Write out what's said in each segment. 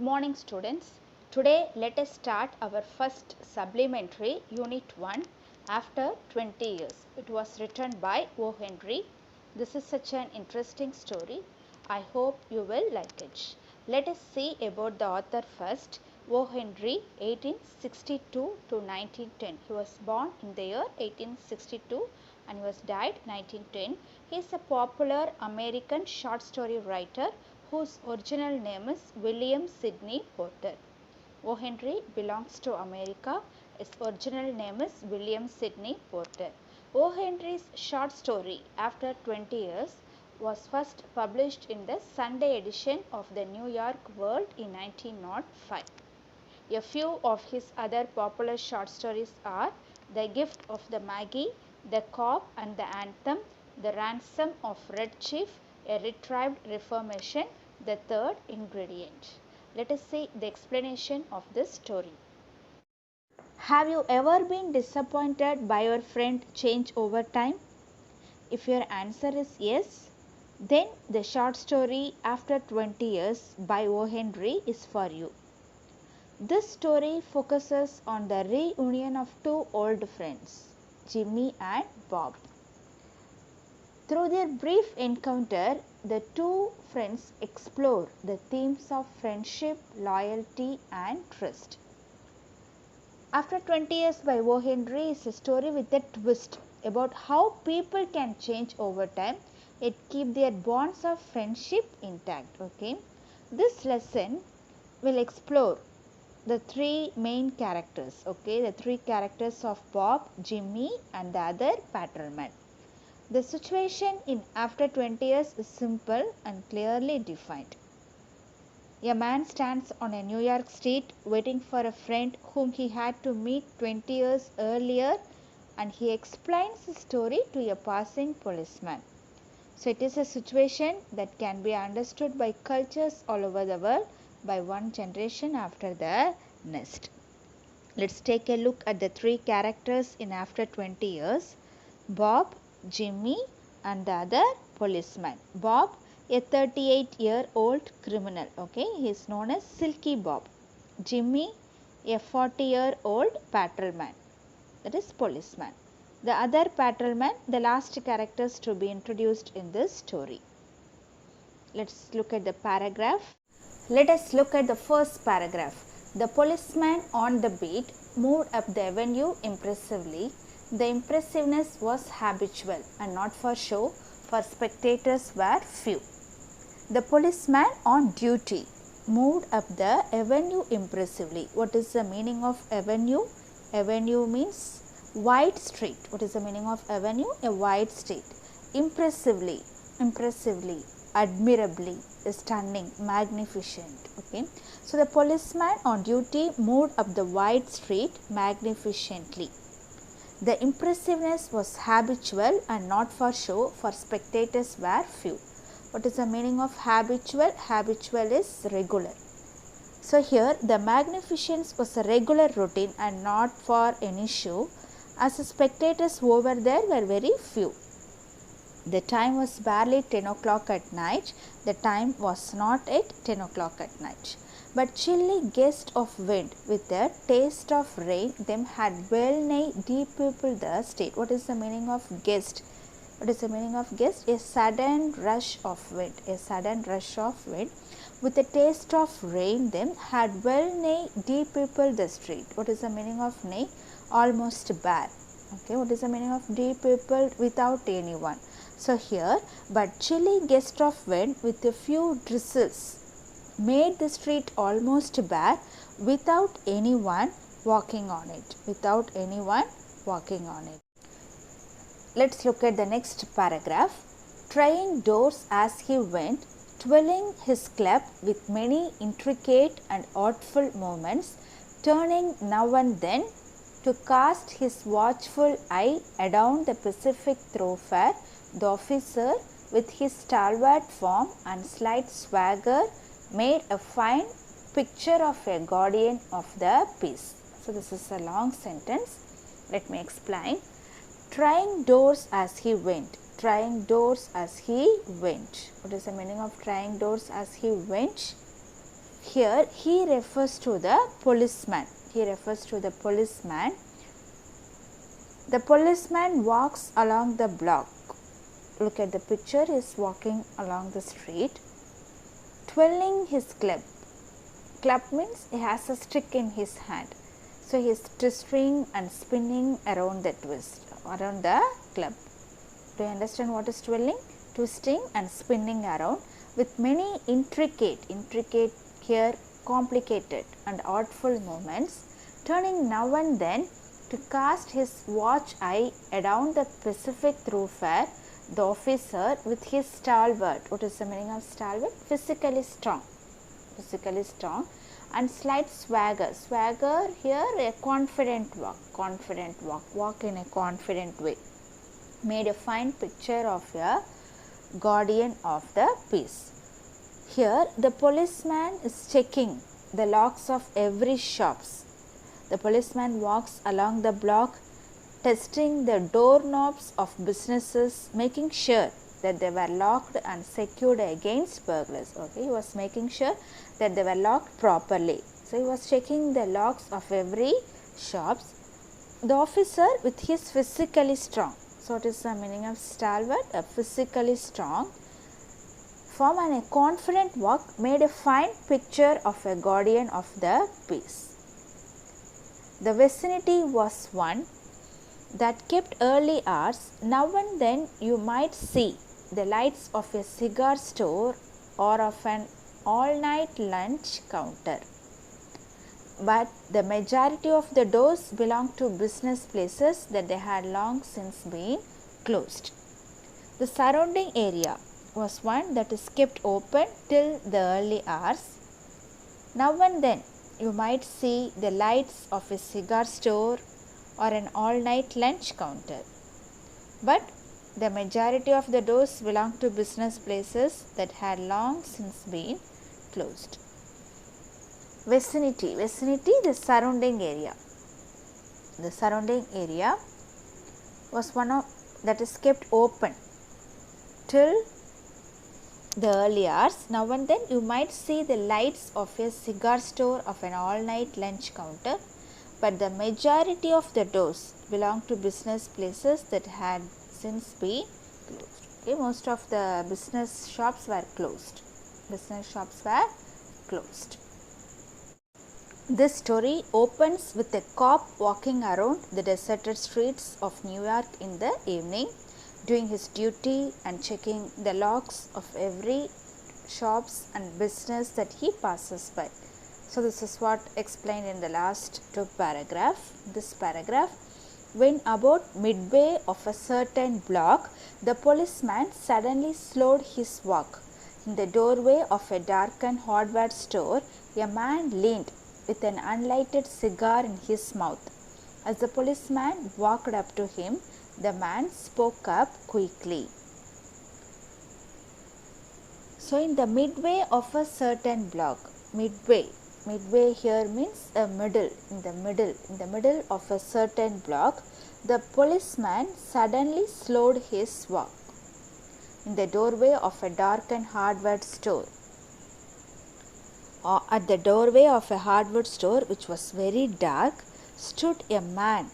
morning students. Today let us start our first supplementary unit 1 after 20 years. It was written by O. Henry. This is such an interesting story. I hope you will like it. Let us see about the author first. O. Henry 1862 to 1910. He was born in the year 1862 and he was died 1910. He is a popular American short story writer whose original name is William Sidney Porter. O. Henry belongs to America. His original name is William Sidney Porter. O. Henry's short story After 20 Years was first published in the Sunday edition of the New York World in 1905. A few of his other popular short stories are The Gift of the Maggie, The Cob and the Anthem, The Ransom of Red Chief, A Retrieved Reformation, The Third Ingredient. Let us see the explanation of this story. Have you ever been disappointed by your friend change over time? If your answer is yes, then the short story After 20 Years by O. Henry is for you. This story focuses on the reunion of two old friends, Jimmy and Bob. Through their brief encounter, the two friends explore the themes of friendship, loyalty and trust. After 20 Years by O. Henry is a story with a twist about how people can change over time yet keep their bonds of friendship intact. This lesson will explore the three main characters, the three characters of Bob, Jimmy and the other patrolman. The situation in After 20 Years is simple and clearly defined. A man stands on a New York street waiting for a friend whom he had to meet 20 years earlier, and he explains the story to a passing policeman. So it is a situation that can be understood by cultures all over the world by one generation after the next. Let's take a look at the three characters in After 20 Years. Bob, Jimmy and the other policeman. Bob, a 38-year-old criminal. He is known as Silky Bob. Jimmy, a 40-year-old patrolman. That is policeman. The other patrolman, the last characters to be introduced in this story. Let's look at the paragraph. Let us look at the first paragraph. The policeman on the beat moved up the avenue impressively. The impressiveness was habitual and not for show, for spectators were few. The policeman on duty moved up the avenue impressively. What is the meaning of avenue? Avenue means wide street. What is the meaning of avenue? A wide street. Impressively, admirably, stunning, magnificent. So the policeman on duty moved up the wide street magnificently. The impressiveness was habitual and not for show, for spectators were few. What is the meaning of habitual? Habitual is regular. So here the magnificence was a regular routine and not for any show, as the spectators over there were very few. The time was barely 10 o'clock at night. The time was not at 10 o'clock at night. But chilly gust of wind with a taste of rain them had well nigh depeopled the street. What is the meaning of gust? What is the meaning of gust? A sudden rush of wind. A sudden rush of wind with a taste of rain them had well nigh depeopled the street. What is the meaning of nigh? Almost bare. What is the meaning of depeopled? Without anyone. So here, but chilly gust of wind with a few drizzles made the street almost bare without anyone walking on it. Without anyone walking on it. Let's look at the next paragraph. Trying doors as he went, twirling his club with many intricate and artful movements, turning now and then to cast his watchful eye adown the Pacific thoroughfare, the officer with his stalwart form and slight swagger made a fine picture of a guardian of the peace. So this is a long sentence. Let me explain. Trying doors as he went. Trying doors as he went. What is the meaning of trying doors as he went? Here he refers to the policeman. He refers to the policeman. The policeman walks along the block. Look at the picture, he is walking along the street, twirling his club. Club means he has a stick in his hand. So he is twisting and spinning around the club. Do you understand what is twirling? Twisting and spinning around with many intricate here complicated and artful movements, turning now and then to cast his watch eye around the Pacific thoroughfare. The officer with his stalwart, what is the meaning of stalwart? Physically strong and slight swagger. Swagger here a confident walk in a confident way. Made a fine picture of a guardian of the peace. Here the policeman is checking the locks of every shops. The policeman walks along the block, testing the doorknobs of businesses, making sure that they were locked and secured against burglars. Okay, he was making sure that they were locked properly. So he was checking the locks of every shops. The officer with his physically strong. So what is the meaning of stalwart? A physically strong form and a confident walk made a fine picture of a guardian of the peace. The vicinity was one that kept early hours. Now and then you might see the lights of a cigar store or of an all-night lunch counter. But the majority of the doors belonged to business places that they had long since been closed. The surrounding area was one that is kept open till the early hours. Now and then you might see the lights of a cigar store or an all-night lunch counter. But the majority of the doors belonged to business places that had long since been closed. Vicinity, the surrounding area. The surrounding area was one of that is kept open till the early hours. Now and then you might see the lights of a cigar store, of an all-night lunch counter, but the majority of the doors belong to business places that had since been closed. Okay, most of the business shops were closed. This story opens with a cop walking around the deserted streets of New York in the evening, doing his duty and checking the locks of every shops and business that he passes by. So this is what explained in the last two paragraph. This paragraph, when about midway of a certain block, the policeman suddenly slowed his walk. In the doorway of a darkened hardware store, a man leaned with an unlighted cigar in his mouth. As the policeman walked up to him, the man spoke up quickly. So in the midway of a certain block, midway here means a middle, in the middle of a certain block, the policeman suddenly slowed his walk. In the doorway of a darkened hardware store, at the doorway of a hardware store which was very dark, stood a man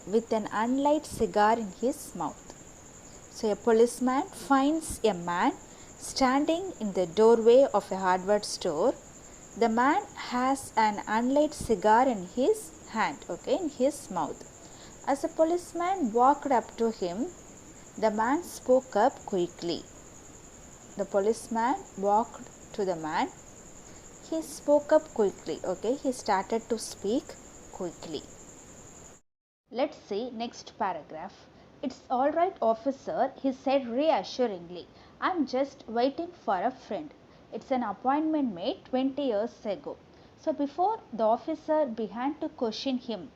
with an unlighted cigar in his mouth. So a policeman finds a man standing in the doorway of a hardware store. The man has an unlighted cigar in his hand, in his mouth. As the policeman walked up to him, the man spoke up quickly. The policeman walked to the man. He spoke up quickly, he started to speak quickly. Let's see next paragraph. It's all right, officer, he said reassuringly. I'm just waiting for a friend. It's an appointment made 20 years ago. So before the officer began to question him,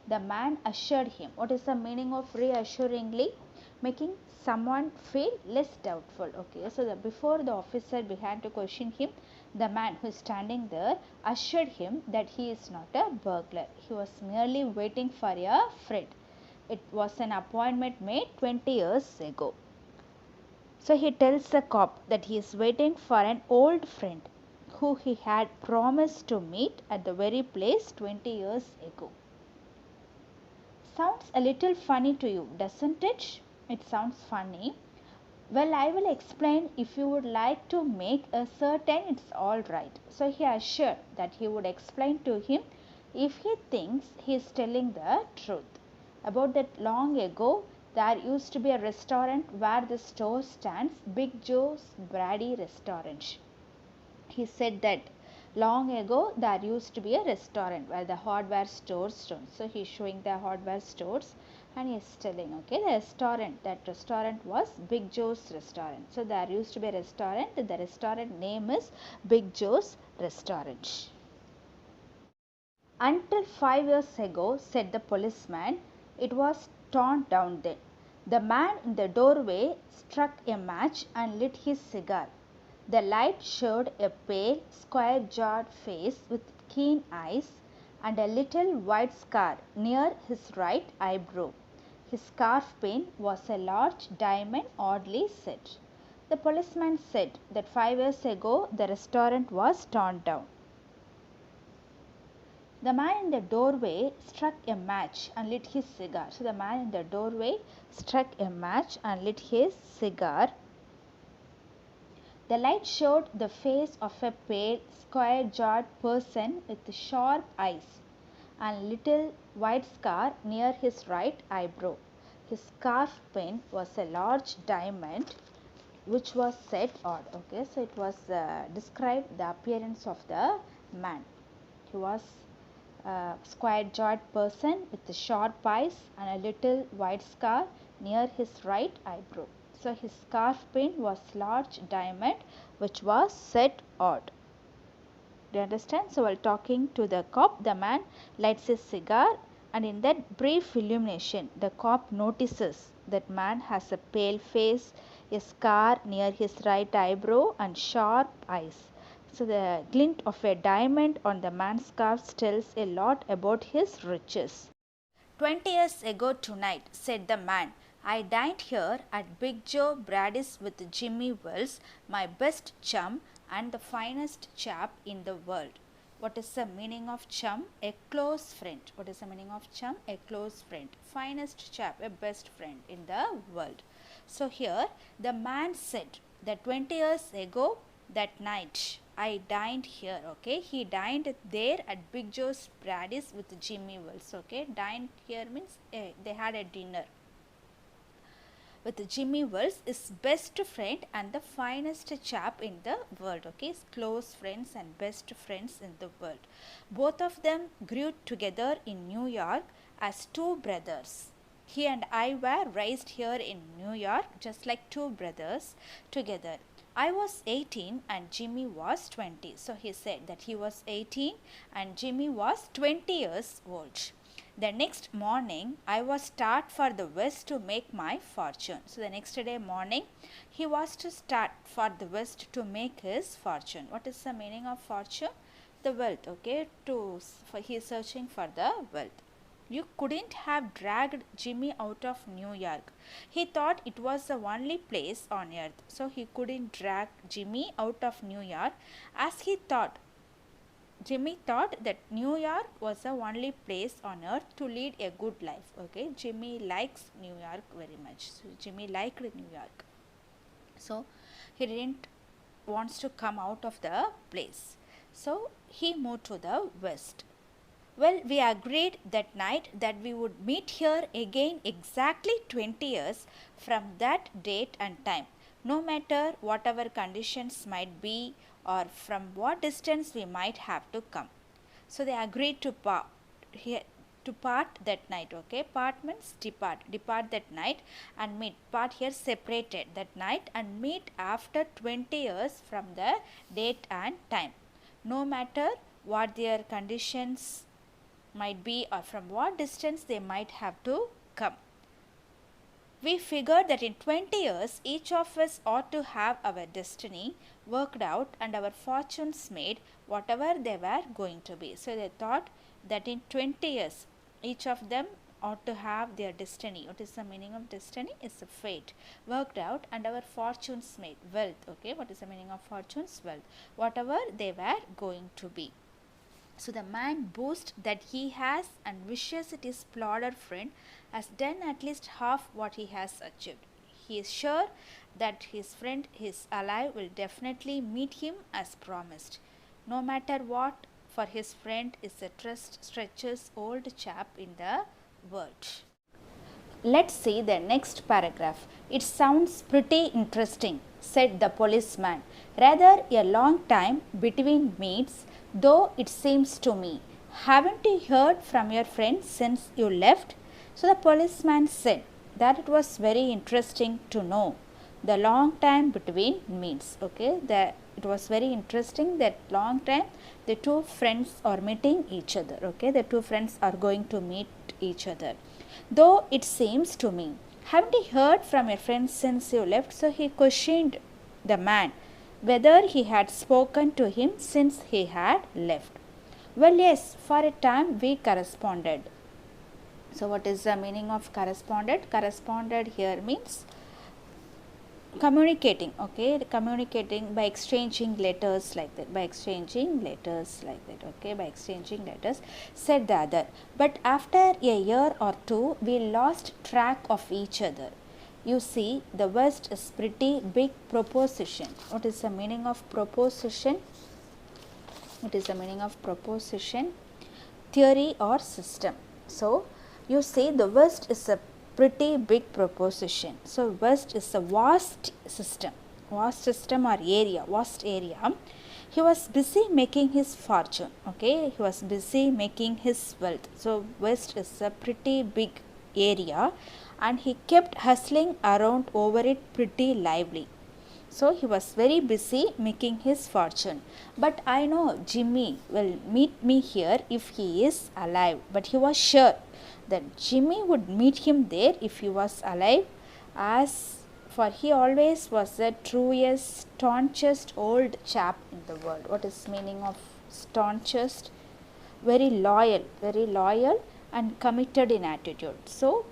the man assured him. What is the meaning of reassuringly? Making someone feel less doubtful. So before the officer began to question him, the man who is standing there assured him that he is not a burglar. He was merely waiting for a friend. It was an appointment made 20 years ago. So he tells the cop that he is waiting for an old friend who he had promised to meet at the very place 20 years ago. Sounds a little funny to you, doesn't it? It sounds funny. Well, I will explain. If you would like to make a certain, it's all right. So he assured that he would explain to him if he thinks he is telling the truth. About that long ago, there used to be a restaurant where the store stands, Big Joe's Brady Restaurant. He said that long ago there used to be a restaurant where the hardware stores stood. So he is showing the hardware stores and he is telling, okay, the restaurant, that restaurant was Big Joe's Restaurant. So there used to be a restaurant, the restaurant name is Big Joe's Restaurant. Until 5 years ago, said the policeman, it was torn down then. The man in the doorway struck a match and lit his cigar. The light showed a pale, square-jawed face with keen eyes and a little white scar near his right eyebrow. His scarf pin was a large diamond oddly set. The policeman said that 5 years ago the restaurant was torn down. The man in the doorway struck a match and lit his cigar. So the man in the doorway struck a match and lit his cigar. The light showed the face of a pale, square-jawed person with sharp eyes and little white scar near his right eyebrow. His scarf pin was a large diamond which was set odd. Okay, so it was described the appearance of the man. He was a square-jawed person with sharp eyes and a little white scar near his right eyebrow. So his scarf pin was large diamond which was set odd. Do you understand? So while talking to the cop, the man lights his cigar and in that brief illumination the cop notices that man has a pale face, a scar near his right eyebrow and sharp eyes. So the glint of a diamond on the man's scarf tells a lot about his riches. 20 years ago tonight, said the man, I dined here at Big Joe Brady's with Jimmy Wells, my best chum and the finest chap in the world. What is the meaning of chum? A close friend. What is the meaning of chum? A close friend. Finest chap, a best friend in the world. So here the man said that 20 years ago that night I dined here. Okay, he dined there at Big Joe's Brady's with Jimmy Wells. Okay, dined here means they had a dinner with Jimmy Wells, his best friend and the finest chap in the world. Okay, his close friends and best friends in the world. Both of them grew together in New York as two brothers. He and I were raised here in New York just like two brothers together. I was 18 and Jimmy was 20. So he said that he was 18 and Jimmy was 20 years old. The next morning, I was start for the west to make my fortune. So the next day morning, he was to start for the west to make his fortune. What is the meaning of fortune? The wealth. Okay, he is searching for the wealth. You couldn't have dragged Jimmy out of New York. He thought it was the only place on earth. So he couldn't drag Jimmy out of New York as he thought. Jimmy thought that New York was the only place on earth to lead a good life. Okay, Jimmy likes New York very much. So Jimmy liked New York. So he didn't wants to come out of the place. So he moved to the west. Well, we agreed that night that we would meet here again exactly 20 years from that date and time, no matter whatever conditions might be or from what distance we might have to come. So they agreed to part that night. Okay, part means depart that night and meet. Part here separated that night and meet after 20 years from the date and time, no matter what their conditions might be or from what distance they might have to come. We figured that in 20 years, each of us ought to have our destiny worked out and our fortunes made, whatever they were going to be. So they thought that in 20 years, each of them ought to have their destiny. What is the meaning of destiny? Is a fate worked out and our fortunes made. Wealth. Okay, what is the meaning of fortunes? Wealth. Whatever they were going to be. So the man boasts that he has and wishes that his plodder friend has done at least half what he has achieved. He is sure that his friend is alive will definitely meet him as promised. No matter what, for his friend is the trust stretches old chap in the world. Let's see the next paragraph. It sounds pretty interesting, said the policeman. Rather a long time between meets, though it seems to me. Haven't you heard from your friend since you left? So the policeman said that it was very interesting to know the long time between meets. Okay, it was very interesting that long time the two friends are meeting each other. Okay, the two friends are going to meet each other. Though it seems to me. Haven't you heard from your friend since you left? So he questioned the man whether he had spoken to him since he had left. Well, yes, for a time we corresponded. So what is the meaning of corresponded? Corresponded here means communicating. Okay, communicating by exchanging letters like that, okay, by exchanging letters, said the other. But after a year or two we lost track of each other. You see, the West is pretty big proposition. What is the meaning of proposition? What is the meaning of proposition? Theory or system. So you see, the West is a pretty big proposition. So West is a vast system or area, vast area. He was busy making his fortune. Okay, he was busy making his wealth. So West is a pretty big area and he kept hustling around over it pretty lively. So he was very busy making his fortune. But I know Jimmy will meet me here if he is alive. But he was sure that Jimmy would meet him there if he was alive, as for he always was the truest, staunchest old chap in the world. What is meaning of staunchest? Very loyal and committed in attitude. So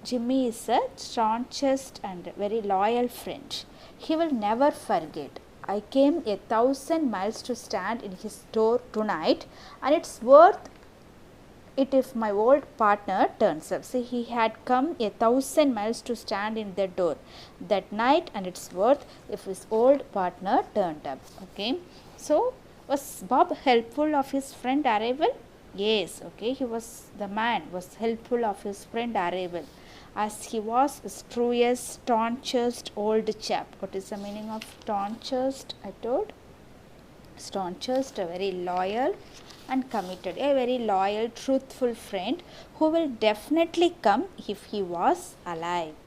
Jimmy is a staunchest and very loyal friend. He will never forget. I came 1,000 miles to stand in his door tonight, and it's worth it if my old partner turns up. See, he had come 1,000 miles to stand in the door that night, and it's worth if his old partner turned up. Okay, so was Bob helpful of his friend arrival? Yes. Okay, the man was helpful of his friend arrival, as he was his truest, staunchest old chap. What is the meaning of staunchest? I told staunchest, a very loyal and committed, a very loyal, truthful friend who will definitely come if he was alive.